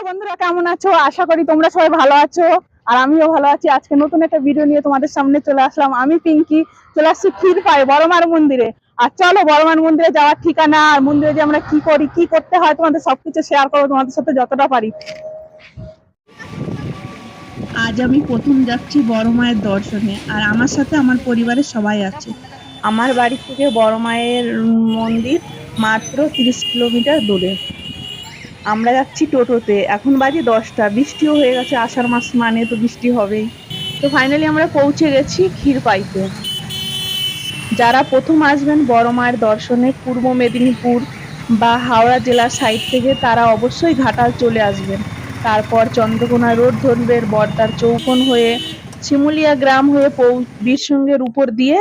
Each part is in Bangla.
বন্ধুরা, কেমন আছো? আশা করি তোমরা সবাই ভালো আছো, আর আমিও ভালো আছি। আজকে নতুন একটা ভিডিও নিয়ে তোমাদের সামনে চলে আসলাম। আমি পিঙ্কি, চলে আসছি ক্ষীরপাই বড়মার মন্দিরে। আর চলো বড়মার মন্দিরে যাওয়ার ঠিকানা আর মন্দিরে যে আমরা কি করি, কি করতে হয়, তোমাদের সবকিছু শেয়ার করবো তোমাদের সাথে যতটা পারি। আজ আমি প্রথম যাচ্ছি বড় মায়ের দর্শনে, আর আমার সাথে আমার পরিবারের সবাই আছে। আমার বাড়ি থেকে বড় মায়ের মন্দির মাত্র 30 কিলোমিটার দূরে। আমরা যাচ্ছি টোটোতে। এখন বাজে 10টা, বৃষ্টিও হয়ে গেছে, আষাঢ় মাস মানে তো বৃষ্টি হবেই। তো ফাইনালি আমরা পৌঁছে গেছি ক্ষীরপাইতে। যারা প্রথম আসবেন বড় মায়ের দর্শনে পূর্ব মেদিনীপুর বা হাওড়া জেলার সাইড থেকে, তারা অবশ্যই ঘাটাল চলে আসবেন। তারপর চন্দ্রকোনা রোড ধরবেন, বর্দার চৌকোন হয়ে শিমুলিয়া গ্রাম হয়ে বীরসিংহের উপর দিয়ে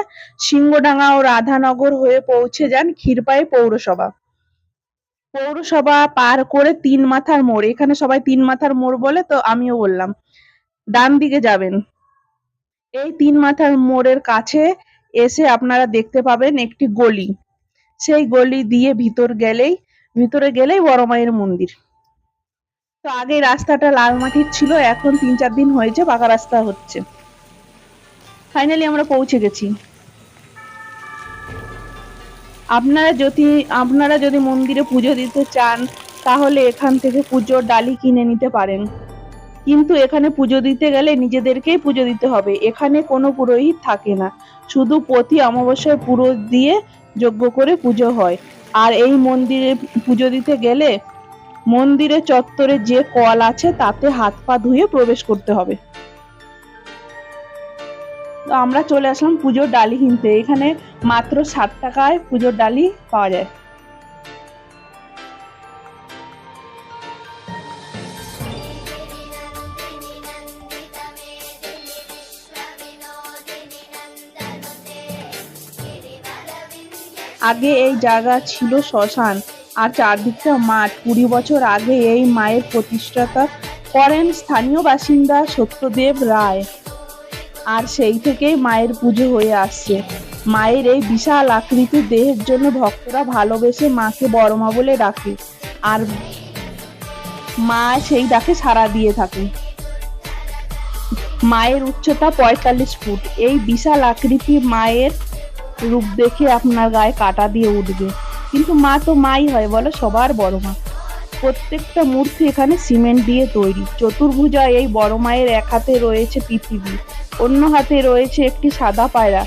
সিংহডাঙ্গা ও রাধানগর হয়ে পৌঁছে যান ক্ষীরপাই পৌরসভা। পৌরসভা পার করে 3 মাথার মোড়, এখানে সবাই 3 মাথার মোড় বলে, তো আমিও বললাম। ডান দিকে যাবেন। এই 3 মাথার মোড়ের কাছে এসে আপনারা দেখতে পাবেন একটি গলি। সেই গলি দিয়ে ভিতরে গেলেই বড় মায়ের মন্দির। তো আগে রাস্তাটা লাল মাটির ছিল, এখন 3-4 দিন হয়েছে পাকা রাস্তা হচ্ছে। ফাইনালি আমরা পৌঁছে গেছি। আপনারা যদি মন্দিরে পুজো দিতে চান, তাহলে এখান থেকে পুজোর ডালি কিনে নিতে পারেন। কিন্তু এখানে পুজো দিতে গেলে নিজেদেরকেই পুজো দিতে হবে। এখানে কোনো পুরোহিত থাকে না, শুধু প্রতি অমাবস্যায় পুরো দিয়ে যজ্ঞ করে পুজো হয়। আর এই মন্দিরে পুজো দিতে গেলে মন্দিরের চত্বরে যে কল আছে তাতে হাত পা ধুয়ে প্রবেশ করতে হবে। তো আমরা চলে আসলাম পুজোর ডালি কিনতে। এখানে মাত্র 60 টাকায় পুজোর ডালি পাওয়া যায়। আগে এই জায়গা ছিল শ্মশান আর চারদিকটা মাঠ। 20 বছর আগে এই মায়ের প্রতিষ্ঠাতা করেন স্থানীয় বাসিন্দা সত্যদেব রায়, আর সেই থেকেই মায়ের পুজো হয়ে আসছে। মায়ের এই বিশাল আকৃতির দেহের জন্য ভক্তরা ভালোবেসে মাকে বড় মা বলে ডাকে, আর মা সেই ডাকে সাড়া দিয়ে থাকে। মায়ের উচ্চতা 45 ফুট। এই বিশাল আকৃতি মায়ের রূপ দেখে আপনার গায়ে কাঁটা দিয়ে উঠবে, কিন্তু মা তো মাই হয়, বলো, সবার বড় মা। প্রত্যেকটা মূর্তি এখানে সিমেন্ট দিয়ে তৈরি। চতুর্ভুজা এই বড় মায়ের এক হাতে রয়েছে পৃথিবী, অন্য হাতে রয়েছে একটি সাদা পায়রা,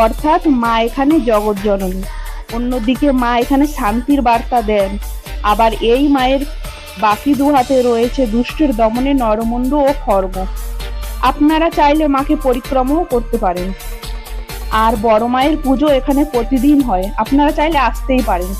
অর্থাৎ মা এখানে জগৎ জননী। অন্যদিকে মা এখানে শান্তির বার্তা দেন। আবার এই মায়ের বাকি 2 হাতে রয়েছে দুষ্টের দমনে নরমুণ্ড ও খড়গ। আপনারা চাইলে মাকে পরিক্রমাও করতে পারেন। আর বড় মায়ের পুজো এখানে প্রতিদিন হয়, আপনারা চাইলে আসতেই পারেন।